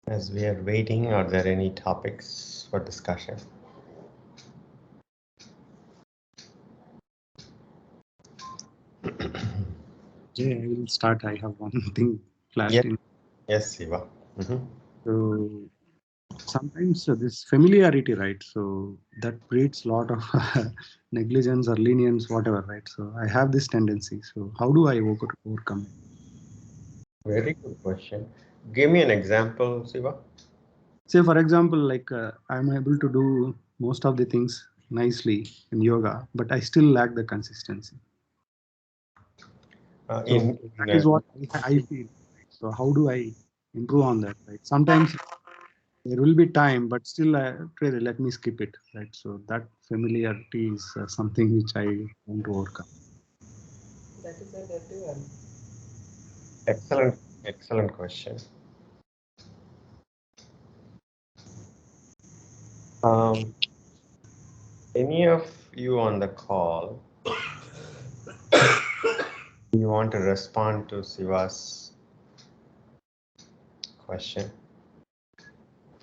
As we are waiting, are there any topics for discussion? Yeah, I will start. I have one thing flashed Yes, in. yes, Siva. So sometimes this familiarity, right? So that breeds a lot of negligence or lenience, whatever, right? So I have this tendency. So how do I overcome it? Very good question. Give me an example, Siva. Say, for example, like I'm able to do most of the things nicely in yoga, but I still lack the consistency. So In, that is what I feel. So how do I improve on that? Right? Sometimes there will be time, but still, really, let me skip it. Right. So that familiarity is something which I want to overcome. That is with everyone. excellent question. Um, any of you on the call, you want to respond to Siva's question,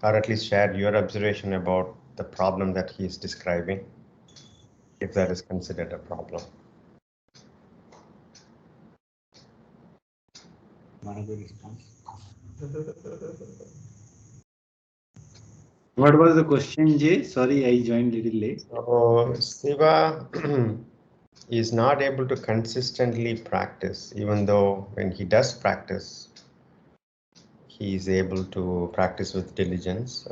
or at least share your observation about the problem that he is describing, if that is considered a problem? What was the question, Jay? Sorry, I joined a little late. So Siva is not able to consistently practice, even though when he does practice, he is able to practice with diligence.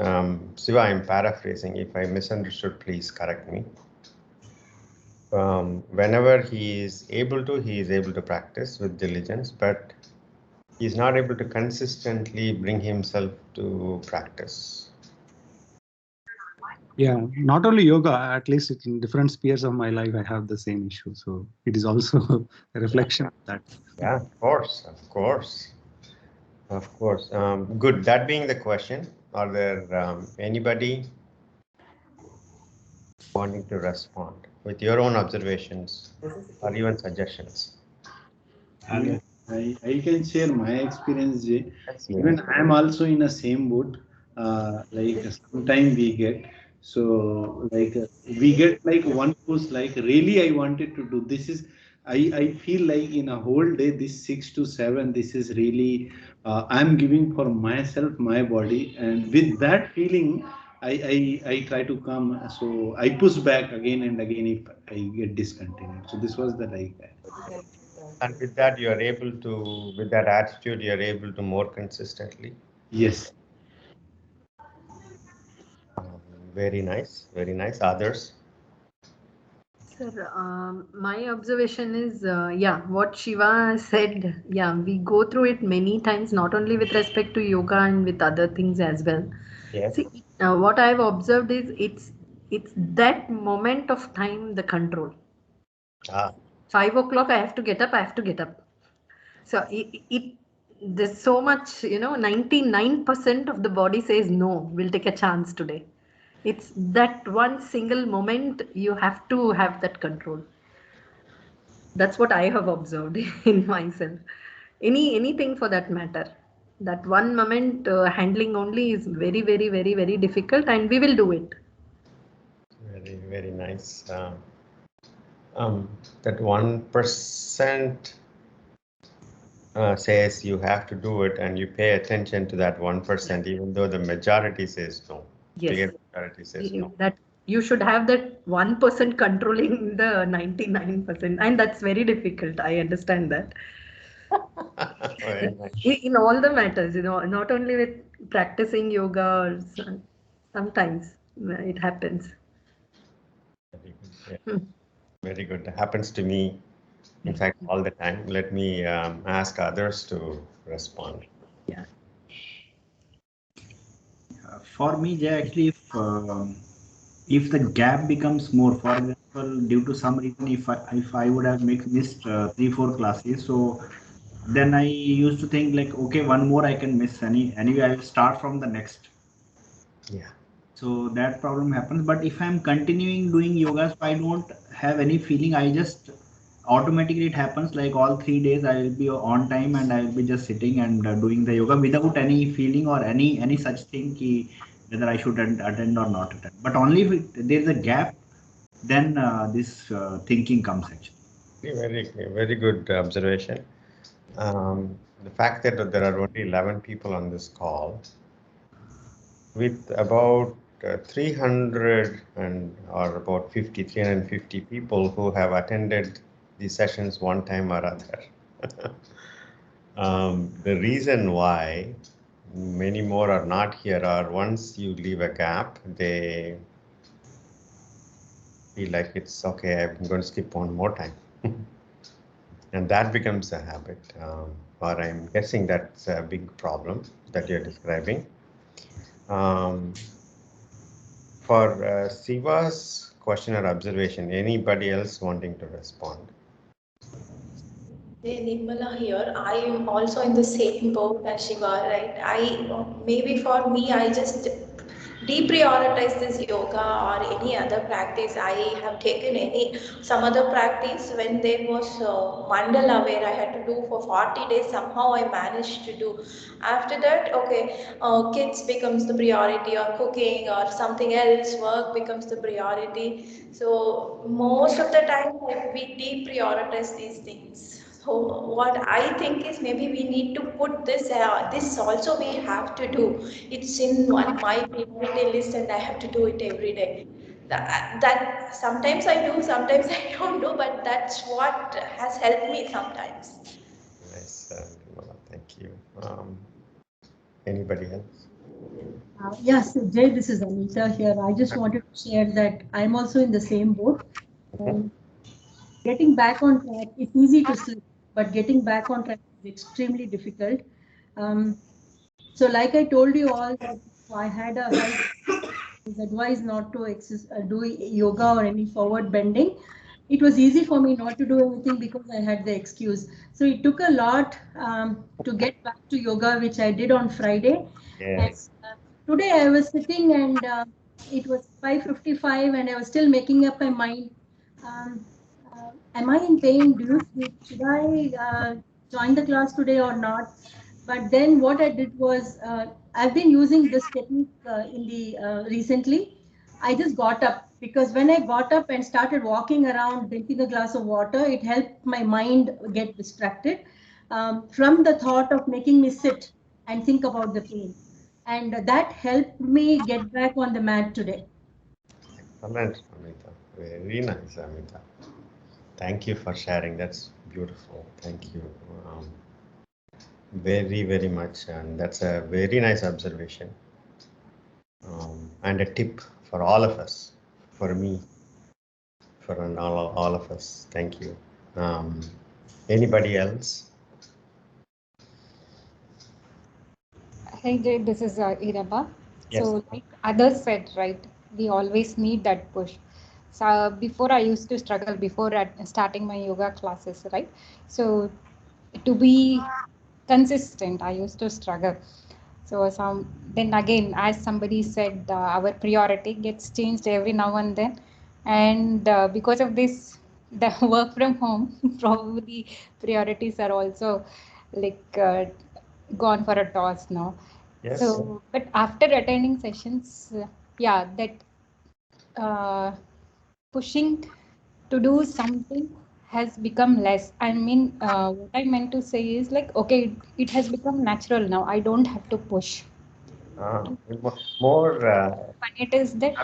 Siva, I'm paraphrasing. If I misunderstood, please correct me. Whenever he is able to practice with diligence, but he's not able to consistently bring himself to practice. Yeah, not only yoga, at least in different spheres of my life, I have the same issue. So it is also a reflection of that. Yeah, of course, of course, of course. Good. That being the question, are there anybody wanting to respond with your own observations or even suggestions? I can share my experience, Jay. Yes, Even yes. I am also in the same boat. Like sometime we get we get like one push, like really I wanted to do this is I feel like in a whole day this 6 to 7 this is really I'm giving for myself my body, and with that feeling I try to come, so I push back again and again if I get discontinued. So this was the like And with that, you are able to, with that attitude, you are able to more consistently. yes. Very nice, very nice. Others? Sir, my observation is, yeah, what Shiva said, yeah, we go through it many times, not only with respect to yoga and with other things as well. Yes. See, what I've observed is it's that moment of time, the control. Ah, 5 o'clock, I have to get up. I have to get up. So there's so much, 99% of the body says no. We'll take a chance today. It's that one single moment you have to have that control. That's what I have observed in myself. Anything for that matter. That one moment handling only is very, very, very, very difficult, and we will do it. very, very nice. That 1% says you have to do it, and you pay attention to that 1%, even though the majority says no. Yes. Clear majority says no. That you should have that 1% controlling the 99%, and that's very difficult. I understand that. Very nice. In all the matters, not only with practicing yoga, or sometimes it happens. Very good. Yeah. Hmm. Very good. That happens to me, in fact, all the time. Let me ask others to respond. Yeah. For me, Jay, actually, if the gap becomes more, for example, due to some reason, if I would have missed 3 4 classes, so then I used to think like, okay, one more I can miss, anyway I will start from the next. Yeah. So that problem happens. But if I'm continuing doing yoga, so I don't have any feeling. I just automatically it happens like all 3 days I will be on time and I will be just sitting and doing the yoga without any feeling or any such thing whether I should attend or not attend. But only if there is a gap, then this thinking comes actually. Very good observation. The fact that there are only 11 people on this call, with about 300 or about 350 people who have attended these sessions one time or other. The reason why many more are not here are once you leave a gap, they feel like it's okay, I'm going to skip one more time. And that becomes a habit, or I'm guessing that's a big problem that you're describing. For Siva's question or observation, anybody else wanting to respond? Hey, Nirmala here. I am also in the same boat as Shiva, right? Maybe for me, I just deprioritize this yoga or any other practice. I have taken some other practice when there was mandala where I had to do for 40 days. Somehow I managed to do. After that, okay, kids becomes the priority, or cooking or something else, work becomes the priority. So most of the time we deprioritize these things. So what I think is maybe we need to put this also we have to do. It's in my priority list and I have to do it every day. That sometimes I do, sometimes I don't do, but that's what has helped me sometimes. Nice, Nirmala, thank you. Anybody else? Yes, Jay, this is Anita here. I just wanted to share that I'm also in the same boat. And getting back on track, it's easy to slip, but getting back on track is extremely difficult. So like I told you all, that I had a health is advised not to do yoga or any forward bending. It was easy for me not to do anything because I had the excuse. So it took a lot to get back to yoga, which I did on Friday. Yes. And today I was sitting and it was 5:55 and I was still making up my mind. Um, am I in pain? Should I join the class today or not? But then what I did was I've been using this technique in the recently. I just got up because when I got up and started walking around, drinking a glass of water, it helped my mind get distracted from the thought of making me sit and think about the pain. And that helped me get back on the mat today. Excellent, Amita. Very nice, Amita. Thank you for sharing. That's beautiful. Thank you. Very much. And that's a very nice observation. And a tip for all of us, for me, for all of us. Thank you. Anybody else? Hey Jay, this is Iraba. Yes. So like others said, right, we always need that push. So before I used to struggle before starting my yoga classes, right? So to be consistent, I used to struggle. So then again, as somebody said, our priority gets changed every now and then, and because of this, the work from home, probably priorities are also like gone for a toss now. Yes. So, but after attending sessions, yeah, that pushing to do something has become less. I mean, what I meant to say is like, okay, it has become natural now. I don't have to push. More. But it is that.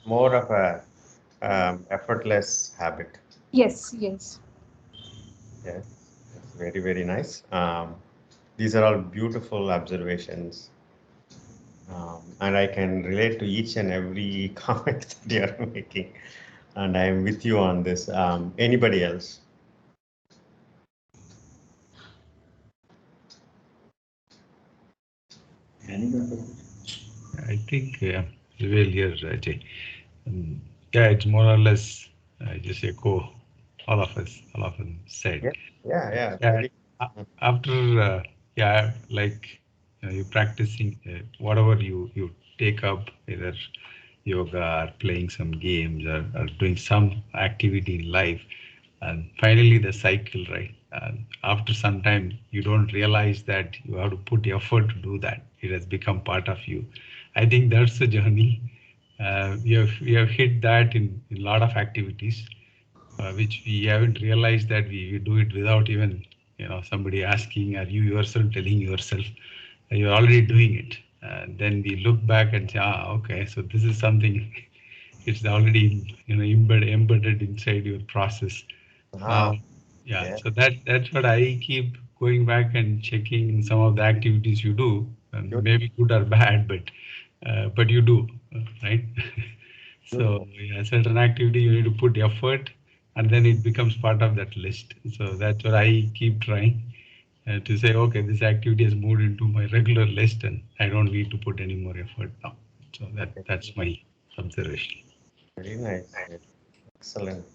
More of a effortless habit. Yes, yes. Yes, it's very nice. These are all beautiful observations. And I can relate to each and every comment that you are making. And I am with you on this. Anybody else? I think well here, Jay. Yeah, it's more or less just echo all of them said. Yeah. After like you practicing whatever you take up, either yoga or playing some games or doing some activity in life, And finally, the cycle, right? And after some time, you don't realize that you have to put effort to do that. It has become part of you. I think that's the journey. We have hit that in a lot of activities, which we haven't realized that we do it without even somebody asking, or you yourself telling yourself you're already doing it. And then we look back and say, okay, so this is something. It's already embedded inside your process. Ah, Yeah, yeah. so that's what I keep going back and checking some of the activities you do, maybe good or bad, but you do, right? So Beautiful. yeah, certain activity you need to put effort, and then it becomes part of that list. So that's what I keep trying to say. Okay, this activity has moved into my regular list, and I don't need to put any more effort now. So that's my observation. Very nice. Excellent.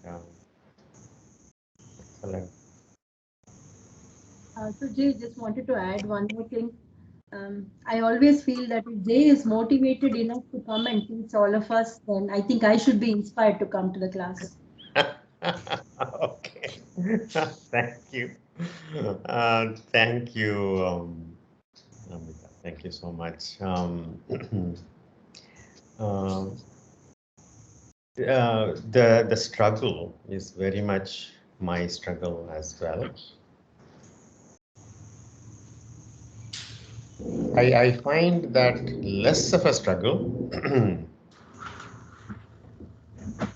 Excellent. So Jay, just wanted to add one more thing. I always feel that if Jay is motivated enough to come and teach all of us, then I think I should be inspired to come to the class. Okay. Thank you. Thank you, Amrita. Thank you so much. The struggle is very much my struggle as well. I find that less of a struggle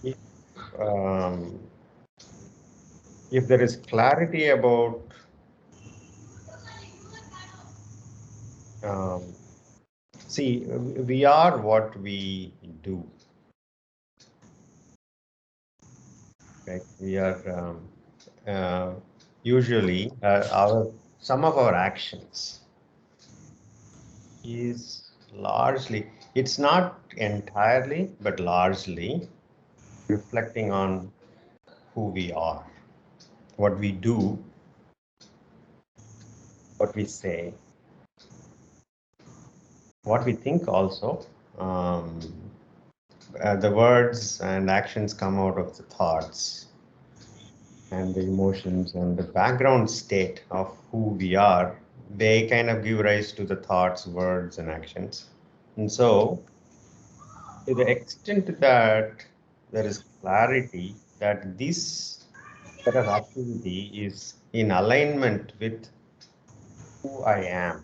if, um, if there is clarity about see, we are what we do. Right? We are usually some of our actions is largely, it's not entirely, but largely reflecting on who we are, what we do, what we say, what we think also. Um, the words and actions come out of the thoughts and the emotions and the background state of who we are. They kind of give rise to the thoughts, words, and actions. And so, to the extent that there is clarity that this set of activity is in alignment with who I am,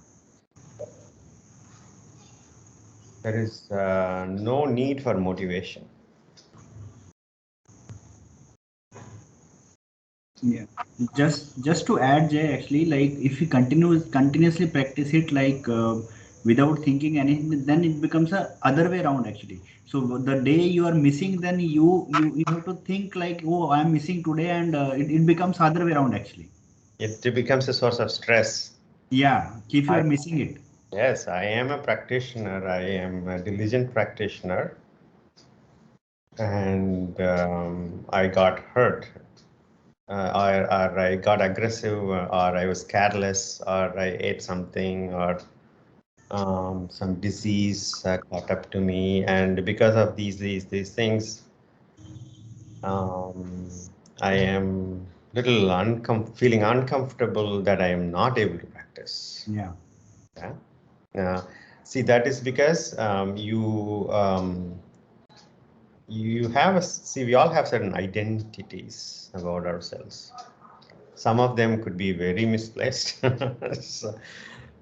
there is no need for motivation. Yeah, just to add, Jay, actually, like if you continuously practice it, like without thinking anything, then it becomes a other way around actually. So the day you are missing, then you have to think like, oh, I am missing today, and it becomes other way around actually. It becomes a source of stress. Yeah, if you are missing it. Yes, I am a practitioner. I am a diligent practitioner, and I got hurt, or I got aggressive, or I was careless, or I ate something, or some disease caught up to me, and because of these things, I am feeling uncomfortable that I am not able to practice. Yeah. Yeah. See, that is because we all have certain identities about ourselves. Some of them could be very misplaced.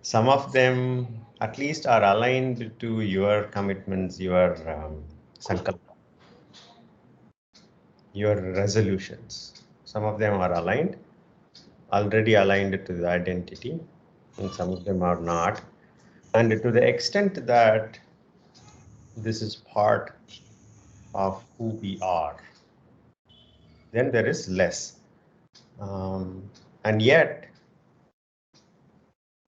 Some of them at least are aligned to your commitments, your sankalpa, your resolutions. Some of them are already aligned to the identity, and some of them are not. And to the extent that this is part of who we are, then there is less. And yet,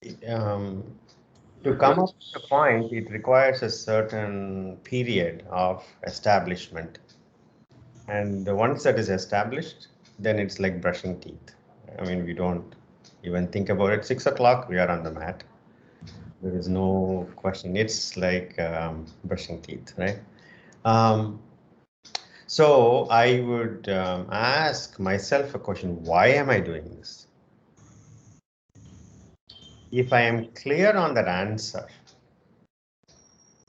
to come up to a point, it requires a certain period of establishment. And once that is established, then it's like brushing teeth. I mean, we don't even think about it. 6 o'clock, we are on the mat. There is no question. It's like brushing teeth, right? So I would ask myself a question, why am I doing this? If I am clear on that answer,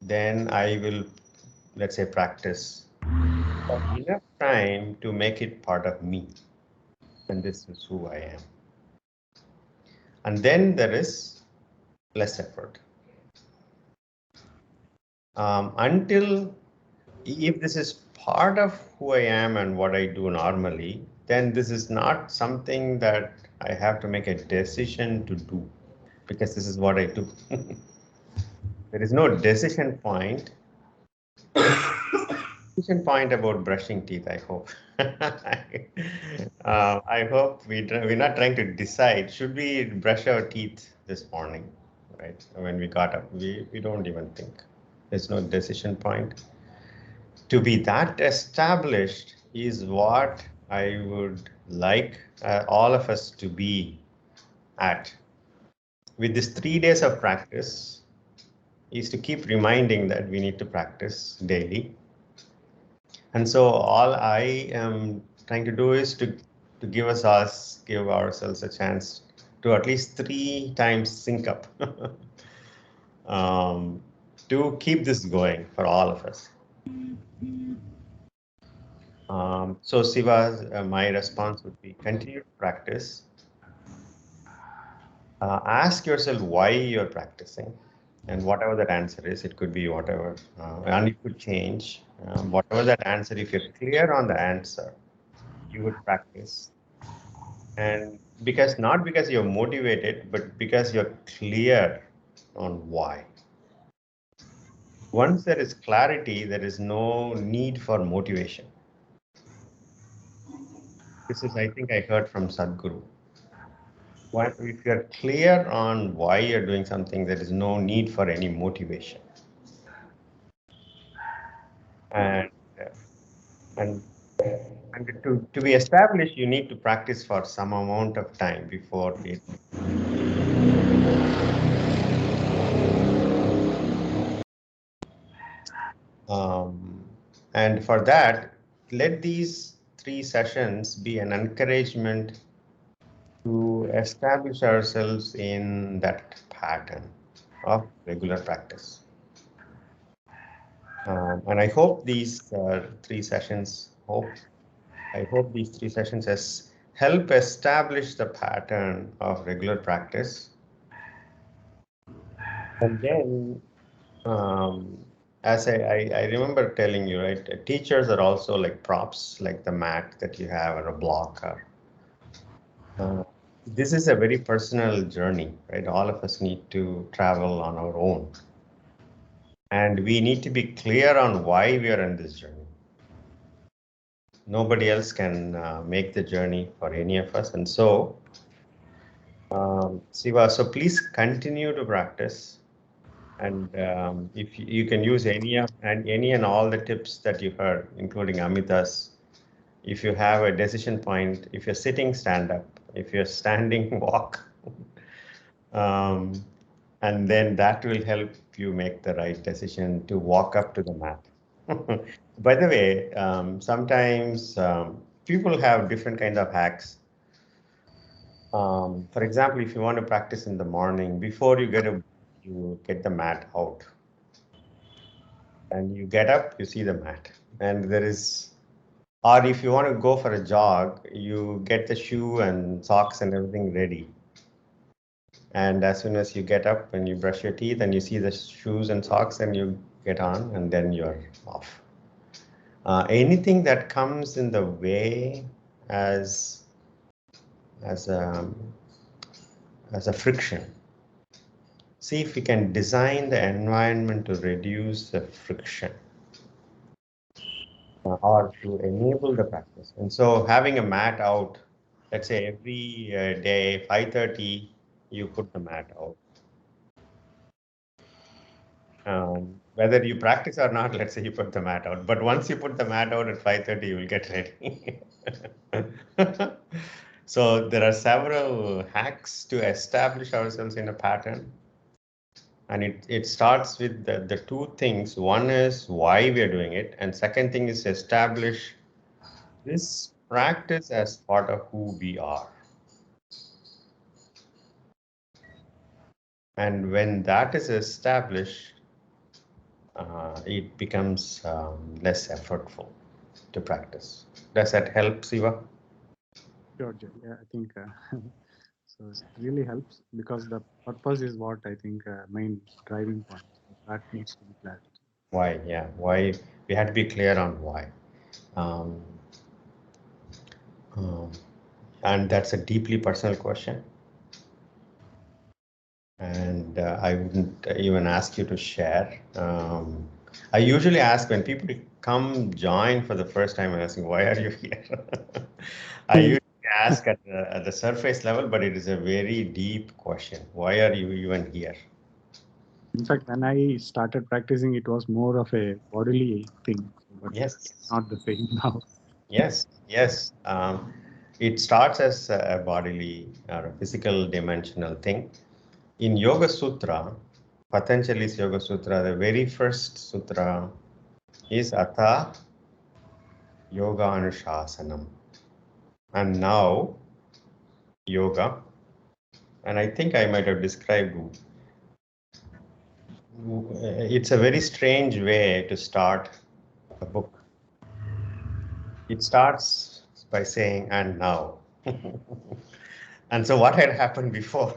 then I will, let's say, practice for enough time to make it part of me. And this is who I am. And then there is less effort. Until, if this is part of who I am and what I do normally, then this is not something that I have to make a decision to do, because this is what I do. There is no decision point. Decision point about brushing teeth, I hope. I hope we're not trying to decide, should we brush our teeth this morning, right? When we got up, we don't even think. There's no decision point. To be that established is what I would like all of us to be at. With this 3 days of practice, is to keep reminding that we need to practice daily. And so all I am trying to do is to give ourselves a chance to at least 3 times sync up to keep this going for all of us. So Siva, my response would be continue to practice. Ask yourself why you're practicing, and whatever that answer is, it could be whatever, and it could change. Whatever that answer, if you're clear on the answer, you would practice. And not because you're motivated, but because you're clear on why. Once there is clarity, there is no need for motivation. This is, I think I heard from Sadhguru. If you're clear on why you're doing something, there is no need for any motivation. And to be established, you need to practice for some amount of time before it. And for that, let these 3 sessions be an encouragement to establish ourselves in that pattern of regular practice. And I hope these 3 sessions, I hope these 3 sessions help establish the pattern of regular practice. And then, as I remember telling you, right, teachers are also like props, like the mat that you have or a block. This is a very personal journey, right? All of us need to travel on our own. And we need to be clear on why we are on this journey. Nobody else can make the journey for any of us. And so, Siva, so please continue to practice. And if you can use any and all the tips that you heard, including Amita's, if you have a decision point, if you're sitting, stand up. If you're standing, walk. And then that will help you make the right decision to walk up to the mat. By the way, sometimes people have different kinds of hacks. For example, if you want to practice in the morning, before you get the mat out. And you get up, you see the mat. And there is, or if you want to go for a jog, you get the shoe and socks and everything ready. And as soon as you get up and you brush your teeth and you see the shoes and socks, and you get on and then you're off. Anything that comes in the way as a friction, see if we can design the environment to reduce the friction or to enable the practice. And so having a mat out, let's say every day, 5:30, you put the mat out. Whether you practice or not, let's say you put the mat out. But once you put the mat out at 5:30, you will get ready. So there are several hacks to establish ourselves in a pattern. And it starts with the two things. One is why we are doing it, and second thing is establish this practice as part of who we are. And when that is established, it becomes less effortful to practice. Does that help, Siva? Sure, Jay. Yeah, I think so. It really helps because the purpose is what I think main driving point. So that needs to be clarity. Why? Yeah, why? We had to be clear on why. Um, and that's a deeply personal question. And I wouldn't even ask you to share. I usually ask when people come join for the first time and asking, why are you here? I usually ask at the surface level, but it is a very deep question. Why are you even here? In fact, when I started practicing, it was more of a bodily thing, but Yes. not the same now. Yes, yes. It starts as a bodily or a physical dimensional thing. In Yoga Sutra, Patanjali's Yoga Sutra, the very first sutra is Hatha Yoga Anushasanam. And now, yoga, and I think I might have described, it's a very strange way to start a book. It starts by saying, and now. And so what had happened before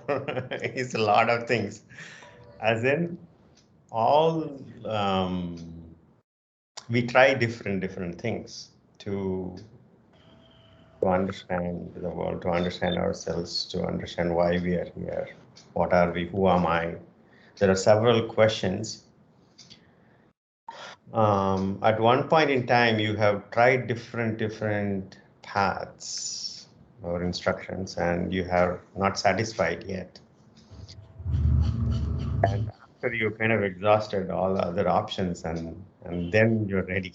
is a lot of things. As in, all we try different things to understand the world, to understand ourselves, to understand why we are here, what are we, who am I? There are several questions. At one point in time, you have tried different paths or instructions, and you have not satisfied yet. And after you kind of exhausted all other options, and then you're ready.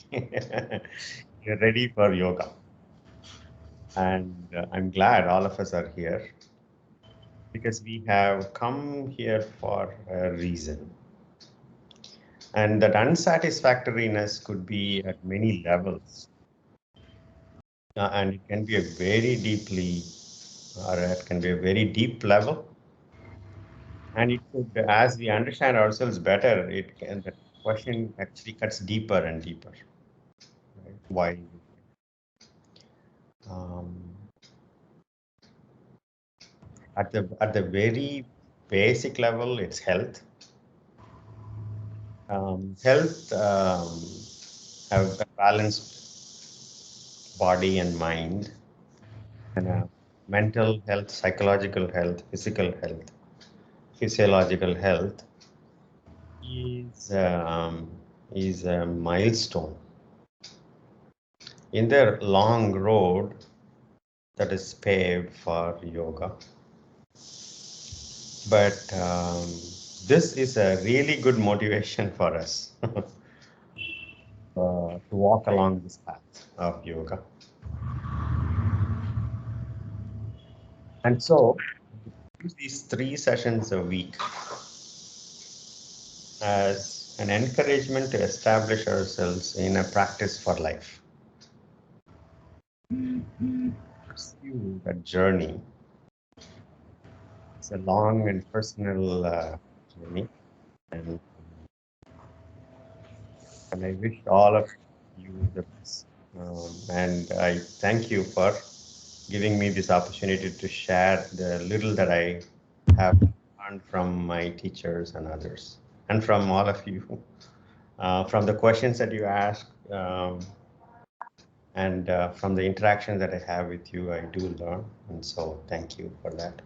You're ready for yoga. And I'm glad all of us are here because we have come here for a reason. And that unsatisfactoriness could be at many levels. And it can be a very deeply, or it can be a very deep level. And it could, as we understand ourselves better, the question actually cuts deeper and deeper. Right? Why? At the very basic level, it's health. Health have a balanced body and mind, and mental health, psychological health, physical health, physiological health is a milestone in their long road that is paved for yoga. But this is a really good motivation for us to walk along this path of yoga. And so, use these 3 sessions a week as an encouragement to establish ourselves in a practice for life. Pursue that journey. It's a long and personal journey, and I wish all of you the best. And I thank you for giving me this opportunity to share the little that I have learned from my teachers and others, and from all of you, from the questions that you ask, and from the interaction that I have with you, I do learn, and so thank you for that.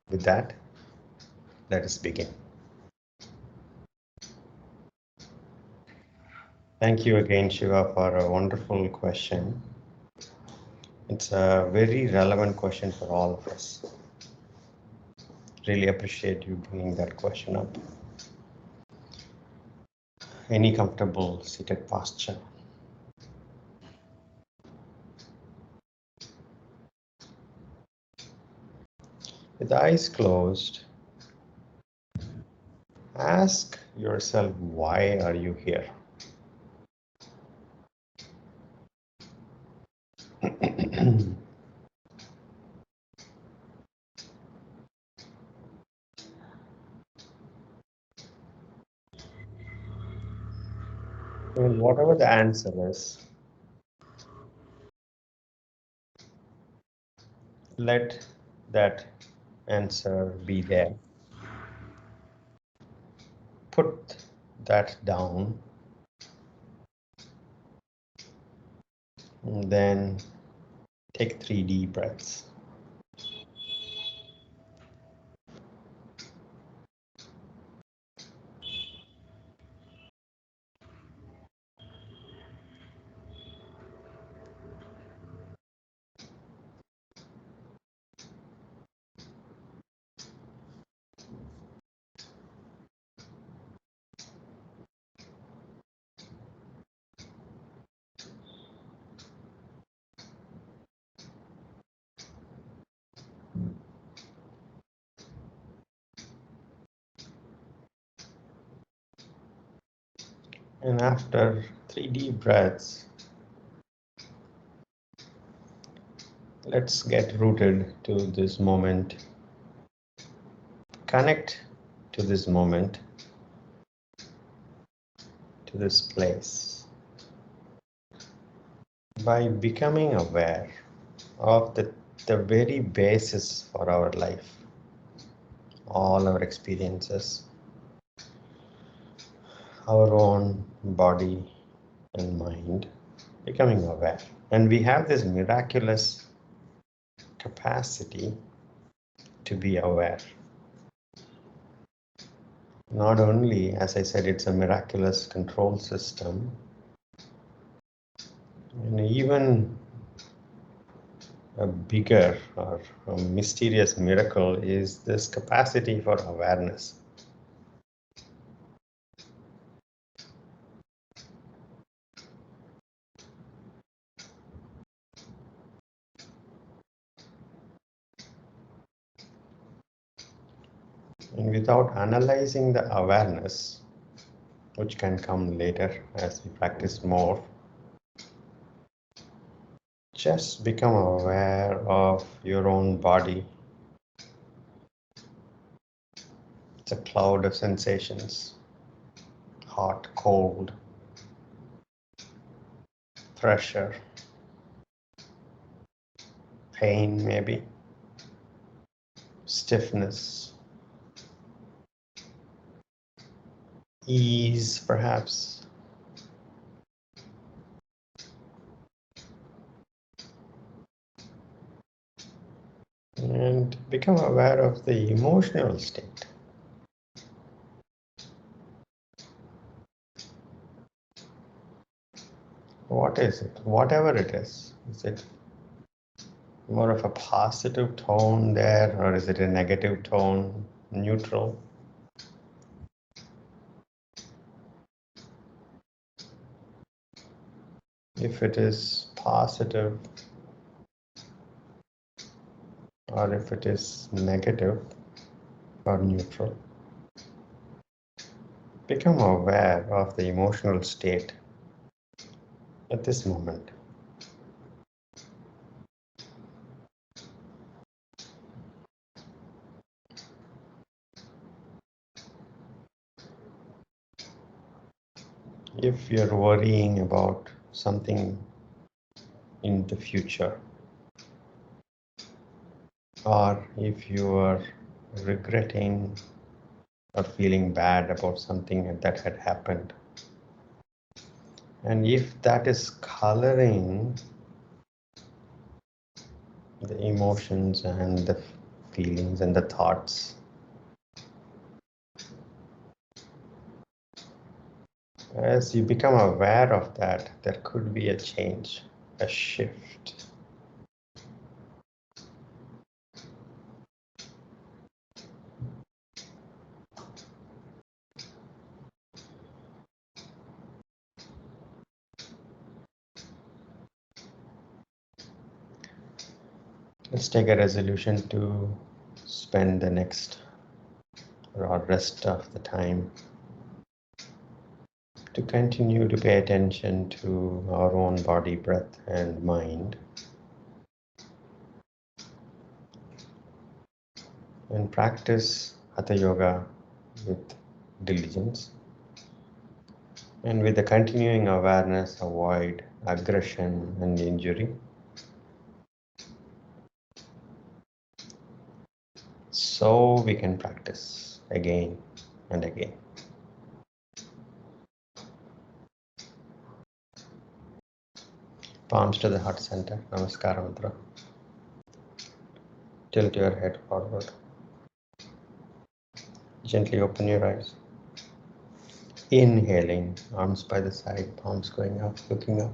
With that, let us begin. Thank you again, Shiva, for a wonderful question. It's a very relevant question for all of us. Really appreciate you bringing that question up. Any comfortable seated posture. With the eyes closed, ask yourself, why are you here? And whatever the answer is, let that answer be there. Put that down, and then take 3 deep breaths. And after 3 deep breaths, let's get rooted to this moment. Connect to this moment, to this place, by becoming aware of the very basis for our life, all our experiences, our own body and mind, becoming aware. And we have this miraculous capacity to be aware. Not only, as I said, it's a miraculous control system, and even a bigger or a mysterious miracle is this capacity for awareness. And without analyzing the awareness, which can come later as we practice more, just become aware of your own body. It's a cloud of sensations, hot, cold, pressure, pain maybe, stiffness, ease perhaps. And become aware of the emotional state. What is it? Whatever it is it more of a positive tone there, or is it a negative tone, neutral? If it is positive, or if it is negative or neutral, become aware of the emotional state at this moment. If you're worrying about something in the future, or if you are regretting or feeling bad about something that had happened, and if that is coloring the emotions and the feelings and the thoughts, as you become aware of that, there could be a change, a shift. Let's take a resolution to spend the next or rest of the time to continue to pay attention to our own body, breath, and mind, and practice Hatha Yoga with diligence. And with the continuing awareness, avoid aggression and injury. So we can practice again and again. Palms to the heart center. Namaskar Mudra. Tilt your head forward. Gently open your eyes. Inhaling, arms by the side, palms going up, looking up.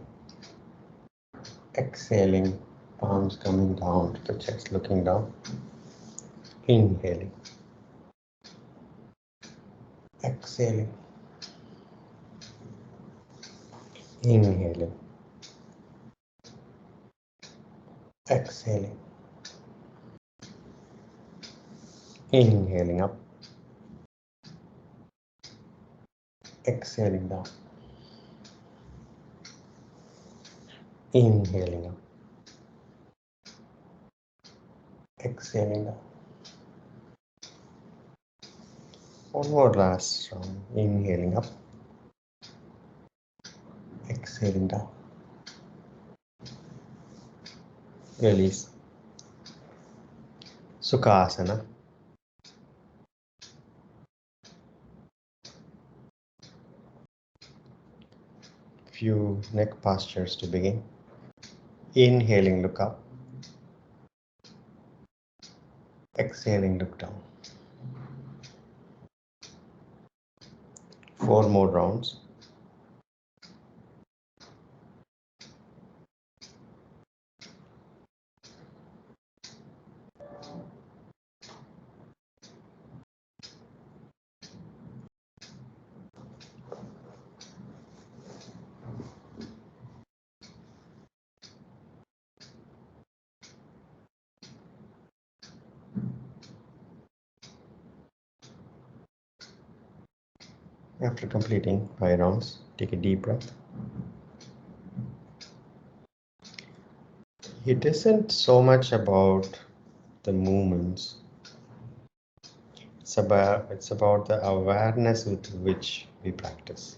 Exhaling, palms coming down to the chest, looking down. Inhaling. Exhaling. Inhaling. Exhaling. Inhaling up. Exhaling down. Inhaling up. Exhaling down. One more last round. Inhaling up. Exhaling down. Release. Sukhasana. Few neck postures to begin. Inhaling, look up. Exhaling, look down. 4 more rounds. After completing 5 rounds, take a deep breath. It isn't so much about the movements. It's about the awareness with which we practice.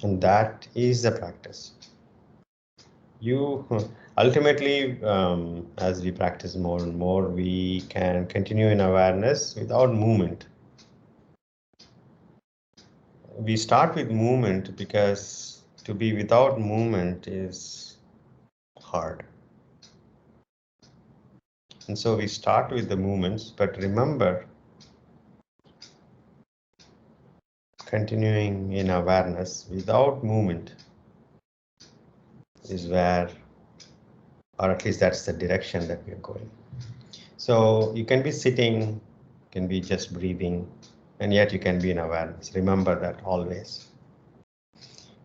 And that is the practice. You ultimately, as we practice more and more, we can continue in awareness without movement. We start with movement because to be without movement is hard. And so we start with the movements, but remember, continuing in awareness without movement is where, or at least that's the direction that we're going. So you can be sitting, can be just breathing, and yet you can be in awareness. Remember that always.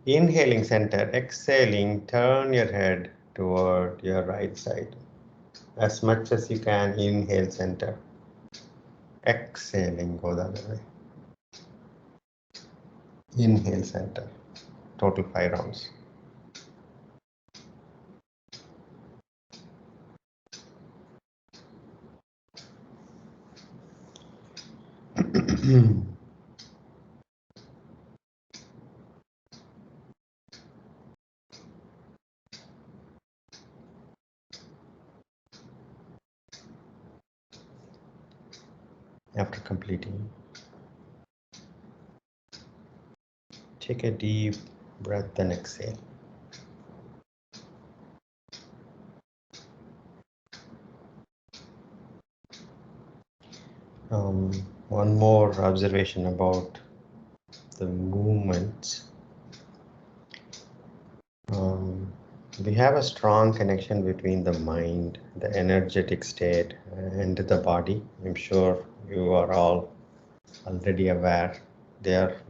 Inhaling center, exhaling, turn your head toward your right side. As much as you can, inhale center. Exhaling, go the other way. Inhale center. Total 5 rounds. After completing, take a deep breath and exhale. One more observation about the movements. We have a strong connection between the mind, the energetic state, and the body. I'm sure you are all already aware. They're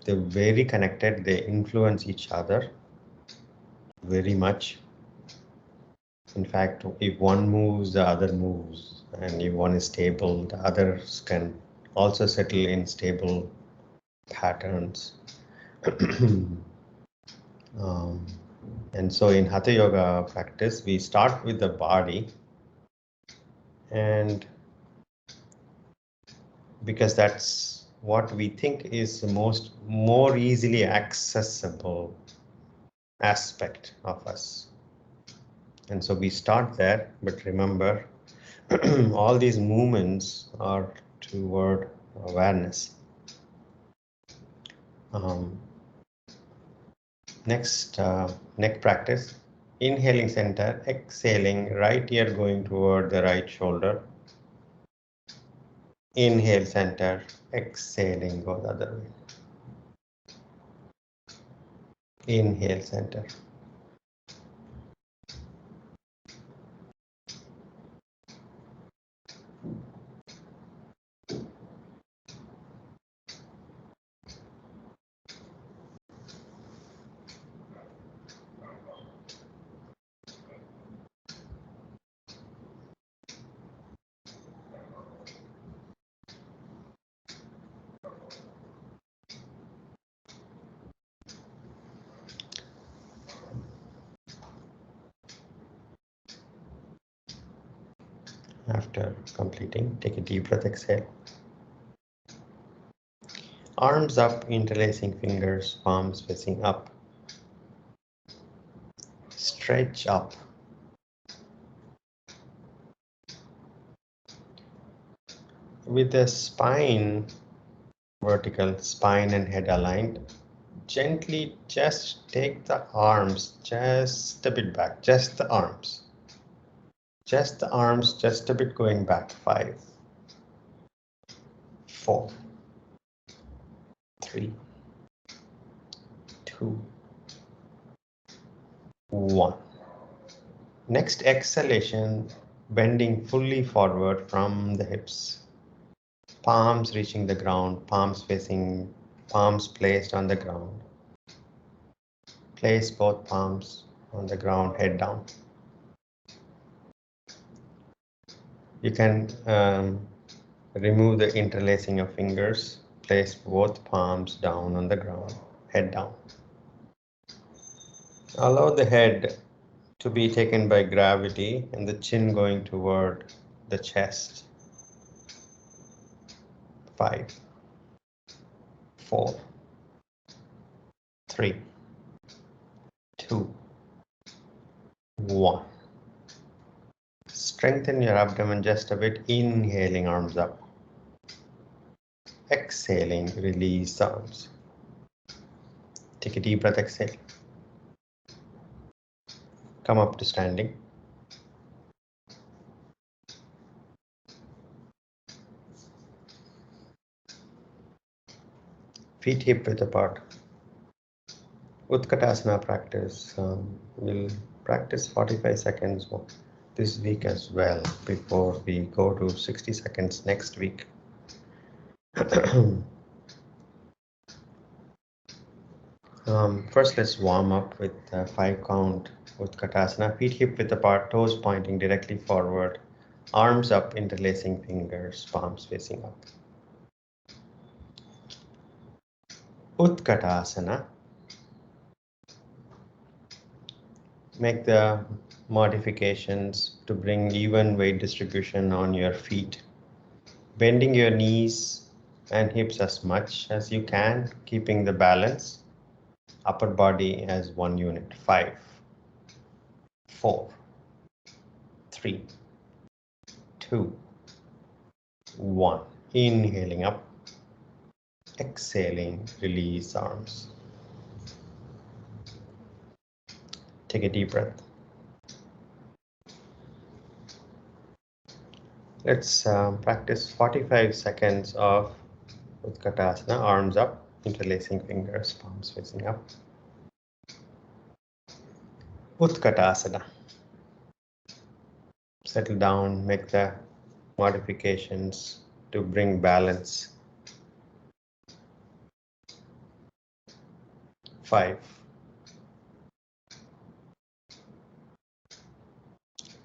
very connected. They influence each other very much. In fact, if one moves, the other moves, and if one is stable, the others can also settle in stable patterns. And so in Hatha Yoga practice, we start with the body, and because that's what we think is the more easily accessible aspect of us. And so we start there, but remember, all these movements are toward awareness. Next, neck practice. Inhaling center, exhaling, right ear going toward the right shoulder. Inhale center, exhaling, go the other way. Inhale center. After completing, take a deep breath, exhale. Arms up, interlacing fingers, palms facing up. Stretch up. With the spine vertical, spine and head aligned, gently just take the arms just a bit back, just the arms. Just the arms, just a bit going back. 5, 4, 3, 2, 1. Next exhalation, bending fully forward from the hips. Palms reaching the ground, palms placed on the ground. Place both palms on the ground, head down. You can remove the interlacing of fingers. Place both palms down on the ground, head down. Allow the head to be taken by gravity and the chin going toward the chest. 5, 4, 3, 2, 1. Strengthen your abdomen just a bit, inhaling, arms up. Exhaling, release arms. Take a deep breath, exhale. Come up to standing. Feet hip width apart. Utkatasana practice. We'll practice 45 seconds this week as well before we go to 60 seconds next week. First, let's warm up with 5 count Utkatasana. Feet hip width apart, toes pointing directly forward, arms up, interlacing fingers, palms facing up. Utkatasana. Make the modifications to bring even weight distribution on your feet. Bending your knees and hips as much as you can, keeping the balance. Upper body as one unit. 5, 4, 3, 2, 1. Inhaling up. Exhaling, release arms. Take a deep breath. Let's practice 45 seconds of Utkatasana, arms up, interlacing fingers, palms facing up. Utkatasana. Settle down, make the modifications to bring balance. 5,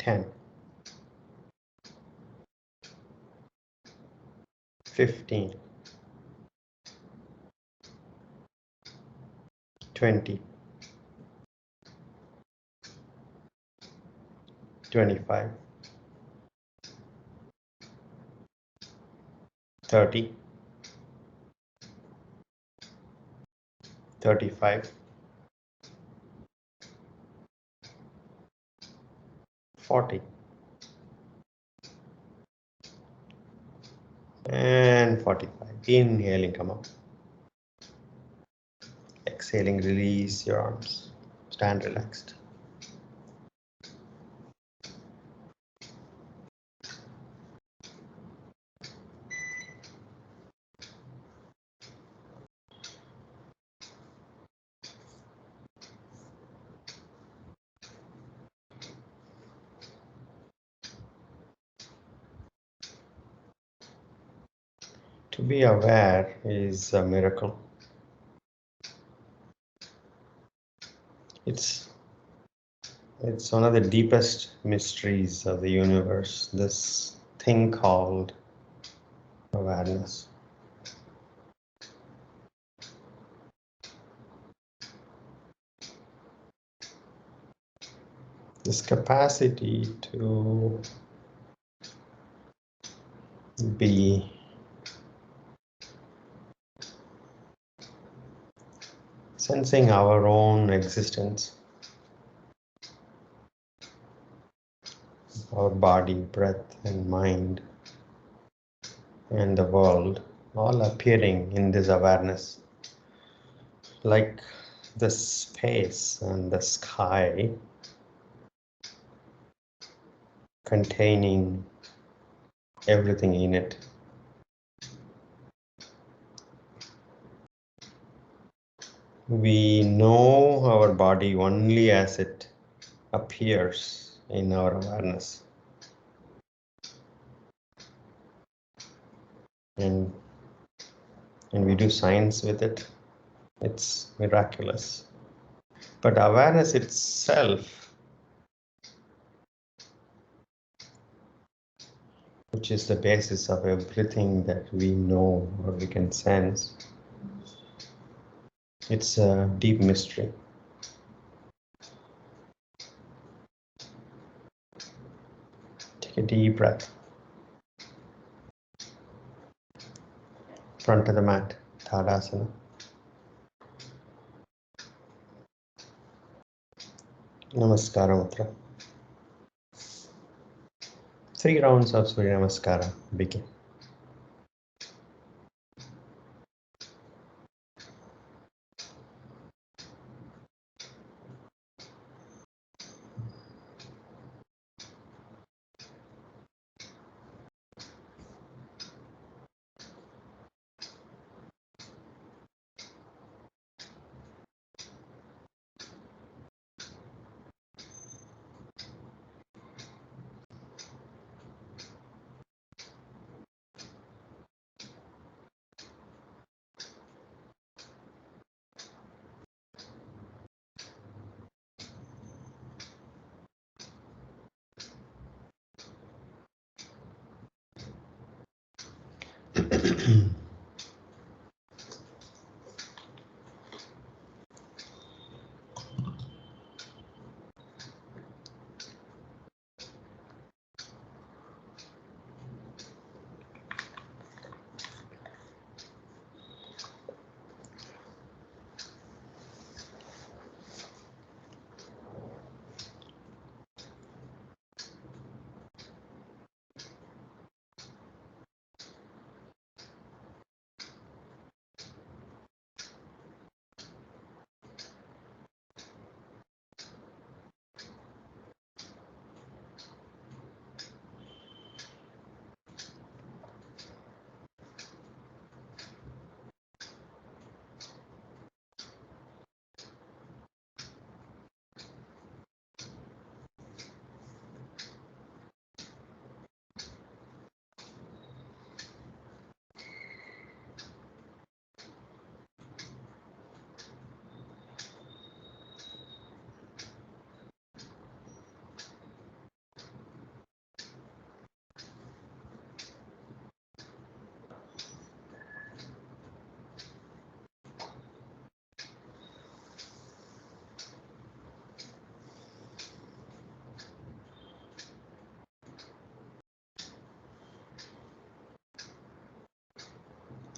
10, 15, 20, 25, 30, 35, 40, and 45. Inhaling, come up. Exhaling, release your arms. Stand relaxed. To be aware is a miracle. It's one of the deepest mysteries of the universe, this thing called awareness. This capacity to be sensing our own existence, our body, breath, and mind, and the world, all appearing in this awareness, like the space and the sky containing everything in it. We know our body only as it appears in our awareness. And we do science with it. It's miraculous. But awareness itself, which is the basis of everything that we know or we can sense, it's a deep mystery. Take a deep breath. Front of the mat, Tadasana. Namaskara Mudra. 3 rounds of suryanamaskara begin.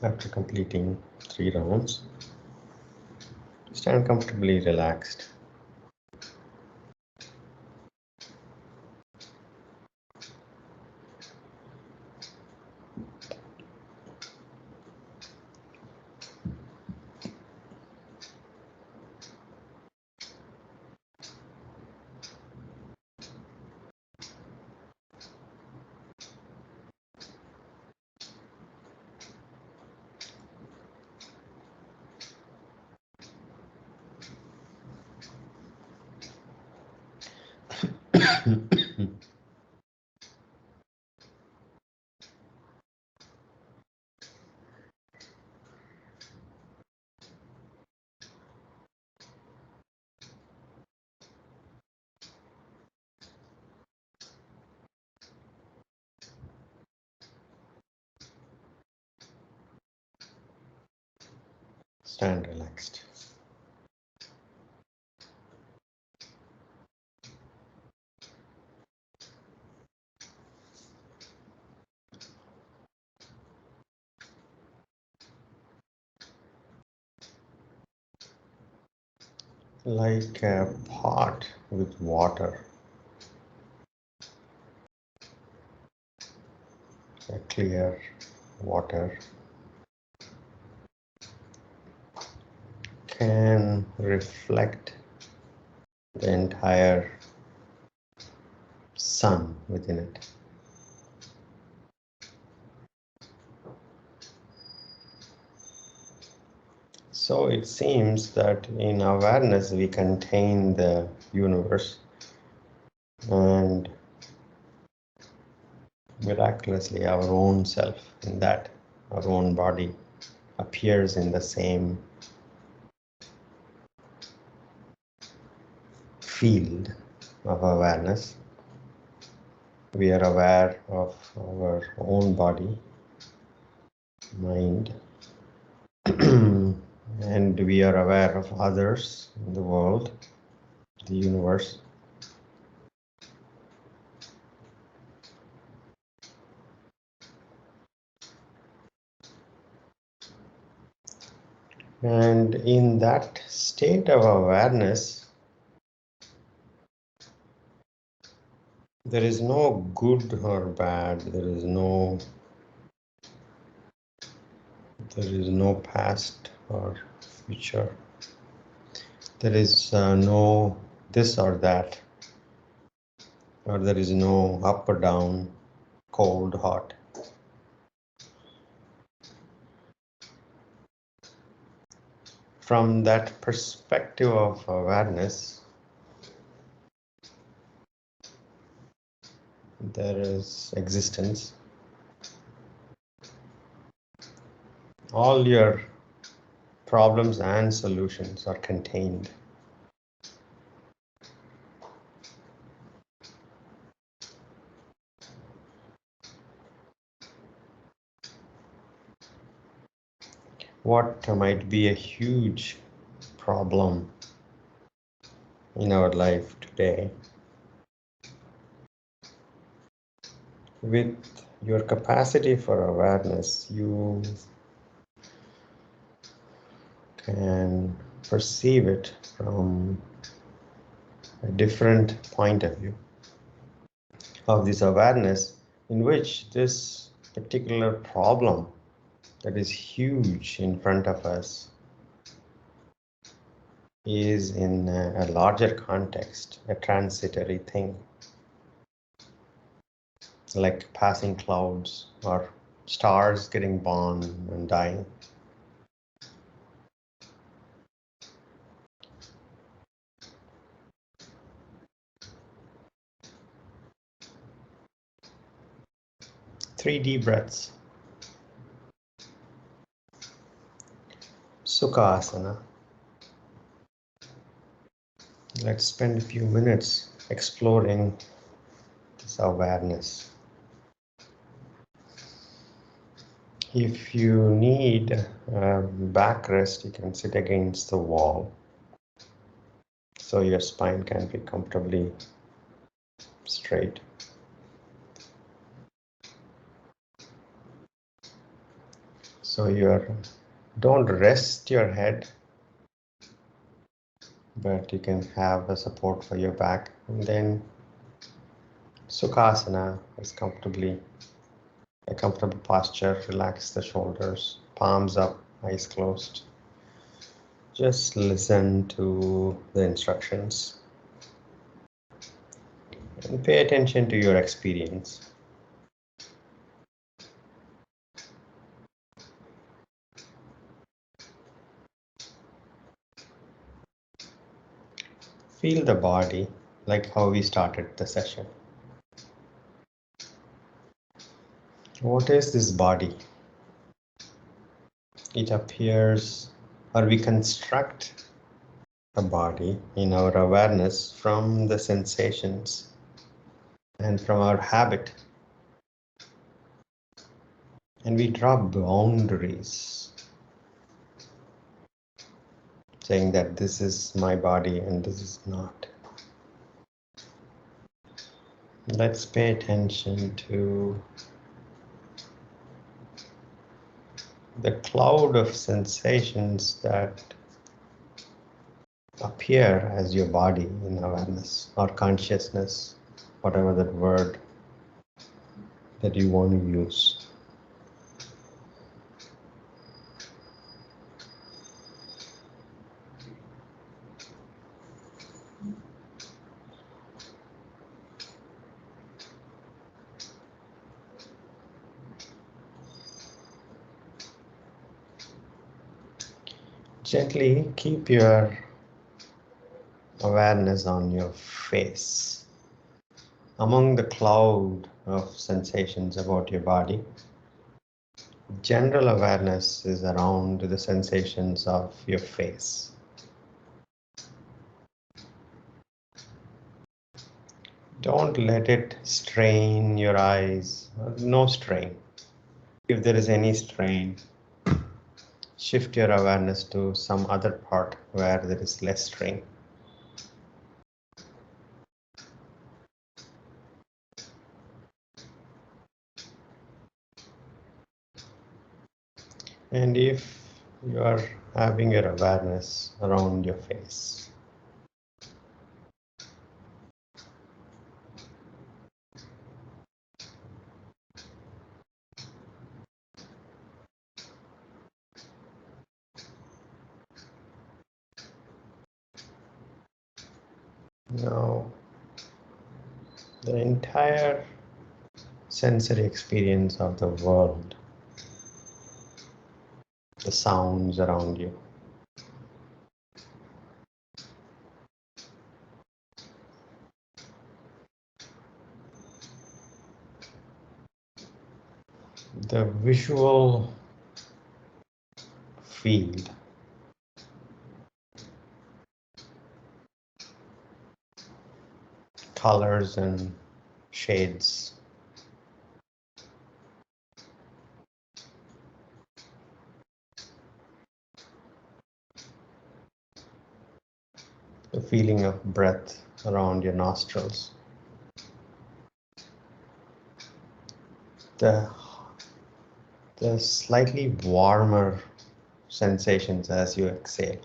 After completing 3 rounds, stand comfortably relaxed. Stand relaxed. Like a pot with water, a clear water can reflect the entire sun within it. So it seems that in awareness we contain the universe, and miraculously our own self in that, our own body, appears in the same field of awareness. We are aware of our own body, mind, and we are aware of others in the world, the universe. And in that state of awareness, there is no good or bad, there is no past or future. There is no this or that, or there is no up or down, cold, hot. From that perspective of awareness, there is existence. All your problems and solutions are contained. What might be a huge problem in our life today, with your capacity for awareness, you can perceive it from a different point of view of this awareness, in which this particular problem that is huge in front of us is in a larger context, a transitory thing, like passing clouds or stars getting born and dying. Three deep breaths. Sukhasana. Let's spend a few minutes exploring this awareness. If you need a backrest, you can sit against the wall, so your spine can be comfortably straight. So don't rest your head, but you can have a support for your back. And then Sukhasana is a comfortable posture. Relax the shoulders, palms up, eyes closed. Just listen to the instructions and pay attention to your experience. Feel the body like how we started the session. What is this body? It appears, or we construct a body in our awareness from the sensations and from our habit. And we draw boundaries, saying that this is my body and this is not. Let's pay attention to the cloud of sensations that appear as your body in awareness or consciousness, whatever that word that you want to use. Gently keep your awareness on your face. Among the cloud of sensations about your body, general awareness is around the sensations of your face. Don't let it strain your eyes. No strain. If there is any strain, shift your awareness to some other part where there is less strain. And if you are having your awareness around your face, now the entire sensory experience of the world, the sounds around you, the visual field, colors and shades, the feeling of breath around your nostrils, the slightly warmer sensations as you exhale.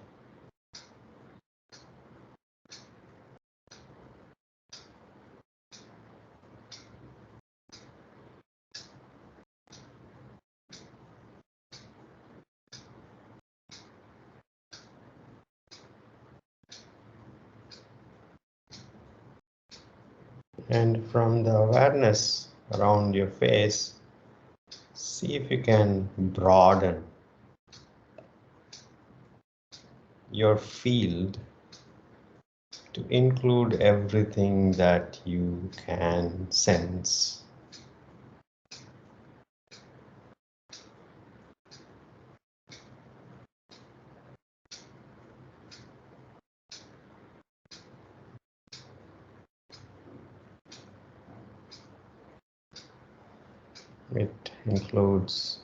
And from the awareness around your face, see if you can broaden your field to include everything that you can sense. It includes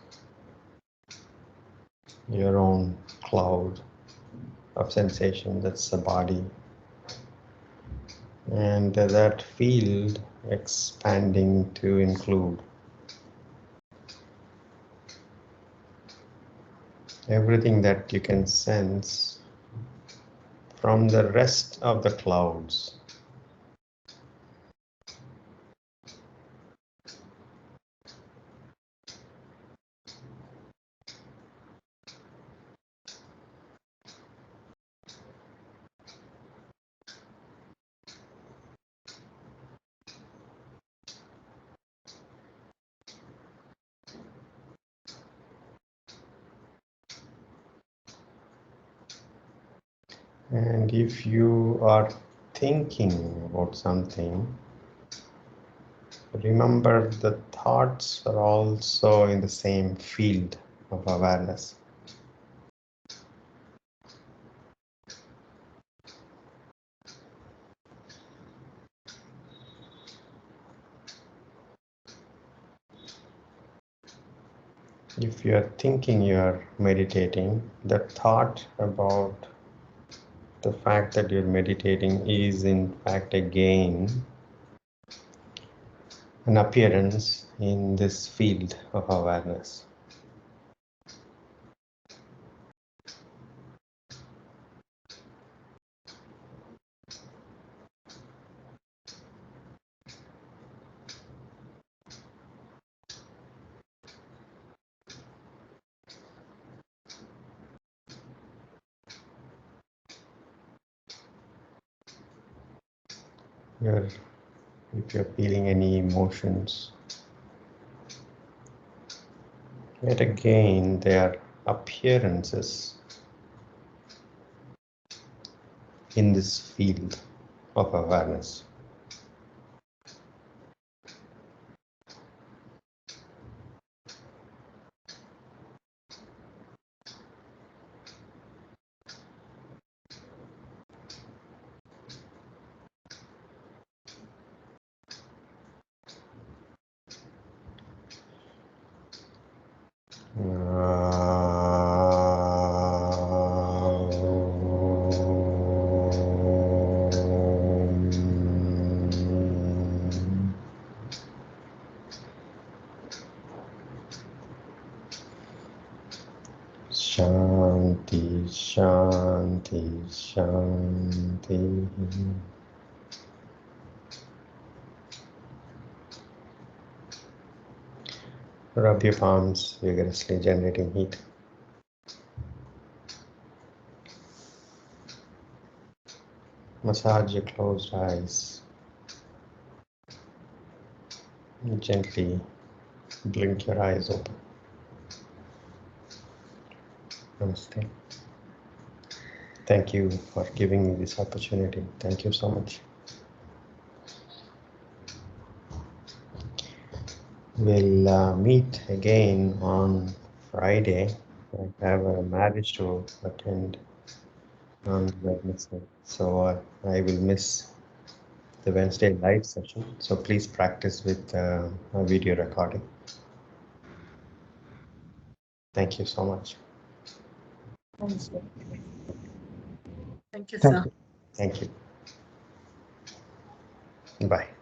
your own cloud of sensation, that's the body, and that field expanding to include everything that you can sense from the rest of the clouds. And if you are thinking about something, remember the thoughts are also in the same field of awareness. If you are thinking you are meditating, the thought about the fact that you're meditating is in fact again an appearance in this field of awareness. If you're feeling any emotions, yet again they are appearances in this field of awareness. Shanti, Shanti, Shanti. Rub your palms vigorously, generating heat. Massage your closed eyes. Gently blink your eyes open. Namaste. Thank you for giving me this opportunity. Thank you so much. We'll meet again on Friday. I have a marriage to attend on Wednesday, so I will miss the Wednesday live session. So please practice with a video recording. Thank you so much. Thank you, sir. Thank you. Bye.